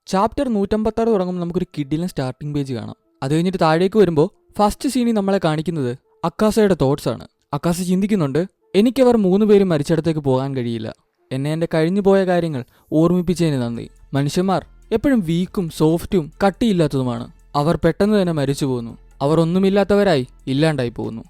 Chapter 156 തുടങ്ങുമ്പോൾ നമുക്കൊരു കിഡിലും starting page കാണാം. അത് കഴിഞ്ഞിട്ട് താഴേക്ക് വരുമ്പോൾ ഫസ്റ്റ് സീനിൽ നമ്മളെ കാണിക്കുന്നത് അക്കാസയുടെ തോട്ട്സ് ആണ്. അക്കാസ ചിന്തിക്കുന്നുണ്ട്, എനിക്കവർ 3 പേരും മരിച്ചിടത്തേക്ക് പോകാൻ കഴിയില്ല. എന്നെ എൻ്റെ കഴിഞ്ഞു പോയ കാര്യങ്ങൾ ഓർമ്മിപ്പിച്ചതിന് നന്ദി. മനുഷ്യന്മാർ എപ്പോഴും വീക്കും സോഫ്റ്റും കട്ടിയില്ലാത്തതുമാണ്. അവർ പെട്ടെന്ന് തന്നെ മരിച്ചു പോകുന്നു. അവർ ഒന്നുമില്ലാത്തവരായി ഇല്ലാണ്ടായി പോകുന്നു.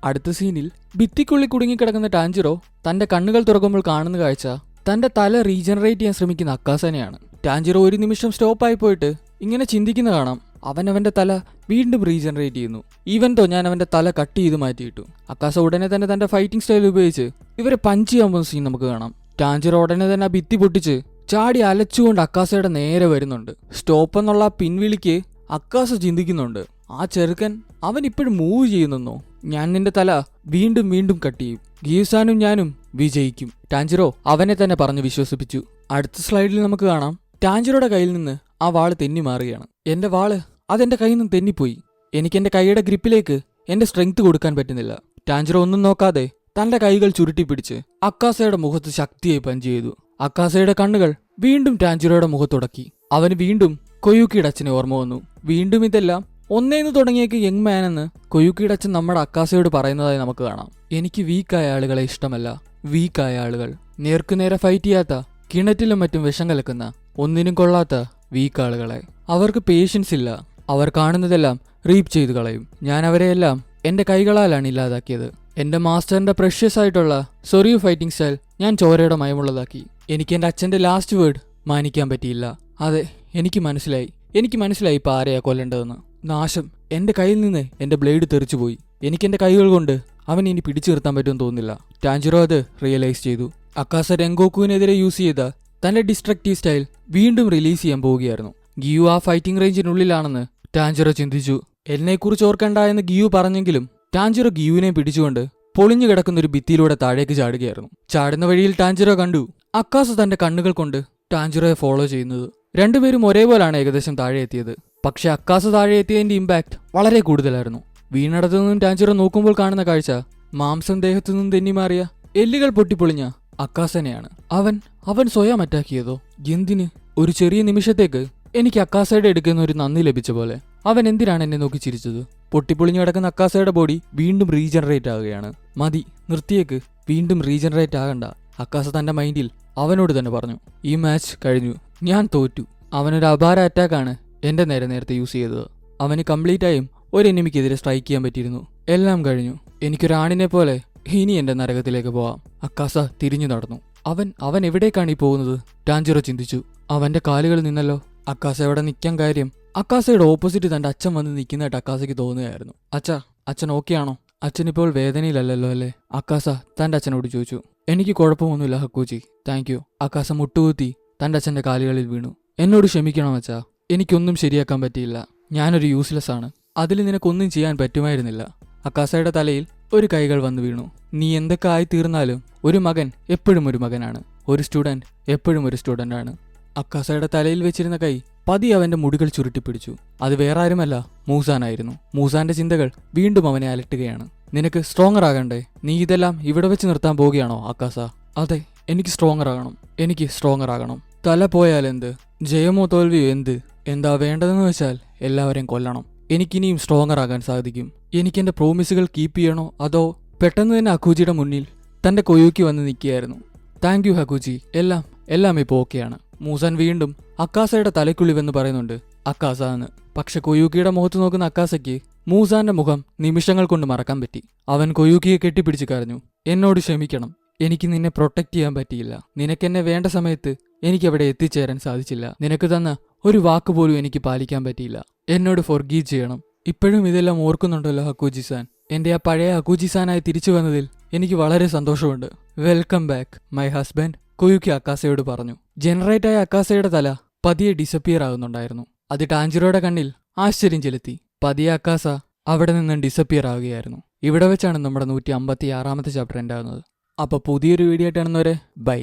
അടുത്ത സീനിൽ ഭിത്തിക്കുള്ളിൽ കുടുങ്ങിക്കിടക്കുന്ന ടാഞ്ചിറോ തന്റെ കണ്ണുകൾ തുറക്കുമ്പോൾ കാണുന്ന കാഴ്ച തന്റെ തല റീജനറേറ്റ് ചെയ്യാൻ ശ്രമിക്കുന്ന അക്കാസനെയാണ്. ടാഞ്ചിറോ ഒരു നിമിഷം സ്റ്റോപ്പായി പോയിട്ട് ഇങ്ങനെ ചിന്തിക്കുന്ന കാണാം. അവന്റെ തല വീണ്ടും റീജനറേറ്റ് ചെയ്യുന്നു. ഈവൻ തോ ഞാൻ അവന്റെ തല കട്ട് ചെയ്ത് മാറ്റിയിട്ടു. അക്കാസ ഉടനെ തന്നെ തന്റെ ഫൈറ്റിംഗ് സ്റ്റൈൽ ഉപയോഗിച്ച് ഇവരെ പഞ്ച് ചെയ്യാൻ പോകുന്ന സീൻ നമുക്ക് കാണാം. ടാഞ്ചിറോ ഉടനെ തന്നെ ആ ഭിത്തി പൊട്ടിച്ച് ചാടി അലച്ചുകൊണ്ട് അക്കാസയുടെ നേരെ വരുന്നുണ്ട്. സ്റ്റോപ്പ് എന്നുള്ള പിൻവിളിക്ക് അക്കാസ ചിന്തിക്കുന്നുണ്ട്, ആ ചെറുക്കൻ അവൻ ഇപ്പോഴും മൂവ് ചെയ്യുന്നെന്നോ. ഞാൻ നിന്റെ തല വീണ്ടും വീണ്ടും കട്ട് ചെയ്യും. ഗീവ്സാനും ഞാനും വിജയിക്കും. ടാഞ്ചിറോ അവനെ തന്നെ പറഞ്ഞു വിശ്വസിപ്പിച്ചു. അടുത്ത സ്ലൈഡിൽ നമുക്ക് കാണാം, ടാഞ്ചിറോയുടെ കയ്യിൽ നിന്ന് ആ വാള് തെന്നി മാറുകയാണ്. എന്റെ വാള് അതെന്റെ കയ്യിൽ നിന്ന് തെന്നിപ്പോയി. എനിക്ക് എന്റെ കൈയുടെ ഗ്രിപ്പിലേക്ക് എന്റെ സ്ട്രെങ്ത് കൊടുക്കാൻ പറ്റുന്നില്ല. ടാഞ്ചിറോ ഒന്നും നോക്കാതെ തന്റെ കൈകൾ ചുരുട്ടി പിടിച്ച് അക്കാസയുടെ മുഖത്ത് ശക്തിയായി പഞ്ച് ചെയ്തു. അക്കാസയുടെ കണ്ണുകൾ വീണ്ടും ടാഞ്ചിറോയുടെ മുഖത്തുടക്കി. അവന് വീണ്ടും കൊയൂക്കിയുടെ അച്ഛനെ ഓർമ്മ വന്നു. വീണ്ടും ഇതെല്ലാം ഒന്നേന്ന് തുടങ്ങിയേക്ക് യങ് മാൻ എന്ന് കൊയൂക്കിയുടെ അച്ഛൻ നമ്മുടെ അക്കാസയോട് പറയുന്നതായി നമുക്ക് കാണാം. എനിക്ക് വീക്കായ ആളുകളെ ഇഷ്ടമല്ല. വീക്കായ ആളുകൾ, നേർക്കുനേരെ ഫൈറ്റ് ചെയ്യാത്ത, കിണറ്റിലും മറ്റും വിഷം കലക്കുന്ന, ഒന്നിനും കൊള്ളാത്ത വീക്കാളുകളെ. അവർക്ക് പേഷ്യൻസ് ഇല്ല. അവർ കാണുന്നതെല്ലാം റീപ്പ് ചെയ്തു കളയും. ഞാൻ അവരെയെല്ലാം എന്റെ കൈകളാലാണ് ഇല്ലാതാക്കിയത്. എന്റെ മാസ്റ്ററിന്റെ പ്രഷ്യസ് ആയിട്ടുള്ള സൊറിയു ഫൈറ്റിംഗ് സ്റ്റൈൽ ഞാൻ ചോരയുടെ മയമുള്ളതാക്കി. എനിക്ക് എന്റെ അച്ഛന്റെ ലാസ്റ്റ് വേർഡ് മാനിക്കാൻ പറ്റിയില്ല. അതെ, എനിക്ക് മനസ്സിലായി ഇപ്പൊ ആരെയാ കൊല്ലേണ്ടതെന്ന്. നാശം, എന്റെ കയ്യിൽ നിന്ന് എന്റെ ബ്ലേഡ് തെറിച്ചുപോയി. എനിക്ക് എന്റെ കൈകൾ കൊണ്ട് അവൻ ഇനി പിടിച്ചു നിർത്താൻ പറ്റുമെന്ന് തോന്നുന്നില്ല. ടാഞ്ചിറോ അത് റിയലൈസ് ചെയ്തു. അക്കാസ രംഗോക്കുവിനെതിരെ യൂസ് ചെയ്ത തന്റെ ഡിസ്ട്രക്റ്റീവ് സ്റ്റൈൽ വീണ്ടും റിലീസ് ചെയ്യാൻ പോവുകയായിരുന്നു. ഗിയു ആ ഫൈറ്റിംഗ് റേഞ്ചിനുള്ളിലാണെന്ന് ടാഞ്ചിറോ ചിന്തിച്ചു. എന്നെക്കുറിച്ച് ഓർക്കണ്ട എന്ന് ഗിയു പറഞ്ഞെങ്കിലും ടാഞ്ചിറോ ഗിയുവിനെ പിടിച്ചുകൊണ്ട് പൊളിഞ്ഞു കിടക്കുന്ന ഒരു ഭിത്തിയിലൂടെ താഴേക്ക് ചാടുകയായിരുന്നു. ചാടുന്ന വഴിയിൽ ടാഞ്ചിറോ കണ്ടു അക്കാസ തന്റെ കണ്ണുകൾ കൊണ്ട് ടാഞ്ചിറോയെ ഫോളോ ചെയ്യുന്നത്. രണ്ടുപേരും ഒരേപോലാണ് ഏകദേശം താഴെ എത്തിയത്. പക്ഷെ അക്കാസ താഴെ എത്തിയതിന്റെ ഇമ്പാക്ട് വളരെ കൂടുതലായിരുന്നു. വീണടത്തു നിന്നും ടാഞ്ചിറോ നോക്കുമ്പോൾ കാണുന്ന കാഴ്ച മാംസം ദേഹത്തു നിന്നും തെന്നിമാറിയ എല്ലുകൾ പൊട്ടിപ്പൊളിഞ്ഞ അക്കാസനെയാണ്. അവൻ സ്വയം അറ്റാക്കിയതോ? എന്തിന്? ഒരു ചെറിയ നിമിഷത്തേക്ക് എനിക്ക് അക്കാസയുടെ എടുക്കുന്ന ഒരു നന്ദി ലഭിച്ച പോലെ. അവൻ എന്തിനാണ് എന്നെ നോക്കി ചിരിച്ചത്? പൊട്ടിപ്പൊളിഞ്ഞു കിടക്കുന്ന അക്കാസയുടെ ബോഡി വീണ്ടും റീജനറേറ്റ് ആവുകയാണ്. മതി, നിർത്തിയേക്ക്, വീണ്ടും റീജനറേറ്റ് ആകണ്ട. അക്കാസ തന്റെ മൈൻഡിൽ അവനോട് തന്നെ പറഞ്ഞു, ഈ മാച്ച് കഴിഞ്ഞു, ഞാൻ തോറ്റു. അവനൊരു അപാര അറ്റാക്കാണ് എന്റെ നേരത്തെ യൂസ് ചെയ്തത്. അവന് കംപ്ലീറ്റായും ഒരു എനിമിക്കെതിരെ സ്ട്രൈക്ക് ചെയ്യാൻ പറ്റിയിരുന്നു. എല്ലാം കഴിഞ്ഞു. എനിക്കൊരാണിനെ പോലെ ഇനി എന്റെ നരകത്തിലേക്ക് പോവാം. അക്കാസ തിരിഞ്ഞു നടന്നു. അവൻ എവിടേക്കാണ് ഈ പോകുന്നത്? ടാഞ്ചിറോ ചിന്തിച്ചു. അവന്റെ കാലുകളിൽ നിന്നല്ലോ അക്കാസ എവിടെ നിൽക്കാൻ കാര്യം? അക്കാസയുടെ ഓപ്പോസിറ്റ് തന്റെ അച്ഛൻ വന്ന് നിൽക്കുന്നതായിട്ട് അക്കാസയ്ക്ക് തോന്നുകയായിരുന്നു. അച്ഛൻ ഓക്കെ ആണോ? അച്ഛനിപ്പോൾ വേദനയിലല്ലോ അല്ലേ? അക്കാസ തന്റെ അച്ഛനോട് ചോദിച്ചു. എനിക്ക് കുഴപ്പമൊന്നുമില്ല ഹക്കൂജി, താങ്ക് യു. അക്കാസ മുട്ടുകുത്തി തന്റെ അച്ഛന്റെ കാലുകളിൽ വീണു. എന്നോട് ക്ഷമിക്കണം അച്ഛാ, എനിക്കൊന്നും ശരിയാക്കാൻ പറ്റിയില്ല. ഞാനൊരു യൂസ്ലെസ് ആണ്. അതിൽ നിനക്കൊന്നും ചെയ്യാൻ പറ്റുമായിരുന്നില്ല. അക്കാസയുടെ തലയിൽ ഒരു കൈകൾ വന്നു വീണു. നീ എന്തൊക്കെ ആയിത്തീർന്നാലും ഒരു മകൻ എപ്പോഴും ഒരു മകനാണ്. ഒരു സ്റ്റുഡന്റ് എപ്പോഴും ഒരു സ്റ്റുഡന്റ് ആണ്. അക്കാസയുടെ തലയിൽ വെച്ചിരുന്ന കൈ പതി അവന്റെ മുടികൾ ചുരുട്ടിപ്പിടിച്ചു. അത് വേറെ ആരുമല്ല, മൂസാനായിരുന്നു. മൂസാന്റെ ചിന്തകൾ വീണ്ടും അവനെ അലട്ടുകയാണ്. നിനക്ക് സ്ട്രോങ്ങർ ആകണ്ടേ? നീ ഇതെല്ലാം ഇവിടെ വെച്ച് നിർത്താൻ പോവുകയാണോ അക്കാസ? അതെ, എനിക്ക് സ്ട്രോങ്ങർ ആകണം. തല പോയാൽ എന്ത്? ജയമോ തോൽവിയോ എന്ത്? എന്താ വേണ്ടതെന്ന് വെച്ചാൽ എല്ലാവരെയും കൊല്ലണം. എനിക്കിനിയും സ്ട്രോങ്ങർ ആകാൻ സാധിക്കും. എനിക്കെന്റെ പ്രോമിസുകൾ കീപ്പ് ചെയ്യണോ അതോ? പെട്ടെന്ന് തന്നെ ഹക്കൂജിയുടെ മുന്നിൽ തന്റെ കൊയൂക്കി വന്ന് നിൽക്കുകയായിരുന്നു. താങ്ക് യു ഹക്കൂജി, എല്ലാം ഇപ്പോൾ ഓക്കെയാണ്. മൂസാൻ വീണ്ടും അക്കാസയുടെ തലയ്ക്കുള്ളി വെന്ന് പറയുന്നുണ്ട് അക്കാസ എന്ന്. പക്ഷെ കൊയൂക്കിയുടെ മുഖത്ത് നോക്കുന്ന അക്കാസയ്ക്ക് മൂസാന്റെ മുഖം നിമിഷങ്ങൾ കൊണ്ട് മറക്കാൻ പറ്റി. അവൻ കൊയൂക്കിയെ കെട്ടിപ്പിടിച്ച് കരഞ്ഞു. എന്നോട് ക്ഷമിക്കണം, എനിക്ക് നിന്നെ പ്രൊട്ടക്ട് ചെയ്യാൻ പറ്റിയില്ല. നിനക്കെന്നെ വേണ്ട സമയത്ത് എനിക്കവിടെ എത്തിച്ചേരാൻ സാധിച്ചില്ല. നിനക്ക് തന്ന ഒരു വാക്ക് പോലും എനിക്ക് പാലിക്കാൻ പറ്റിയില്ല. എന്നോട് ഫൊർഗീവ് ചെയ്യണം. ഇപ്പോഴും ഇതെല്ലാം ഓർക്കുന്നുണ്ടല്ലോ ഹക്കൂജി സാൻ. എന്റെ ആ പഴയ ഹക്കൂജി സാനായി തിരിച്ചു വന്നതിൽ എനിക്ക് വളരെ സന്തോഷമുണ്ട്. വെൽക്കം ബാക്ക് മൈ ഹസ്ബൻഡ്, കൊയൂക്കി അക്കാസയോട് പറഞ്ഞു. ജനറേറ്റ് ആയ അക്കാസയുടെ തല പതിയെ ഡിസപ്പിയർ ആകുന്നുണ്ടായിരുന്നു. അത് ടാഞ്ചിറോയുടെ കണ്ണിൽ ആശ്ചര്യം ചെലുത്തി. പതിയെ അക്കാസ അവിടെ നിന്നും ഡിസപ്പിയർ ആവുകയായിരുന്നു. ഇവിടെ വെച്ചാണ് നമ്മുടെ 156ാമത്തെ ചാപ്റ്റർ എൻഡ് ആകുന്നത്. അപ്പോൾ പുതിയൊരു വീഡിയോ ആയിട്ടാണെന്നവരെ ബൈ.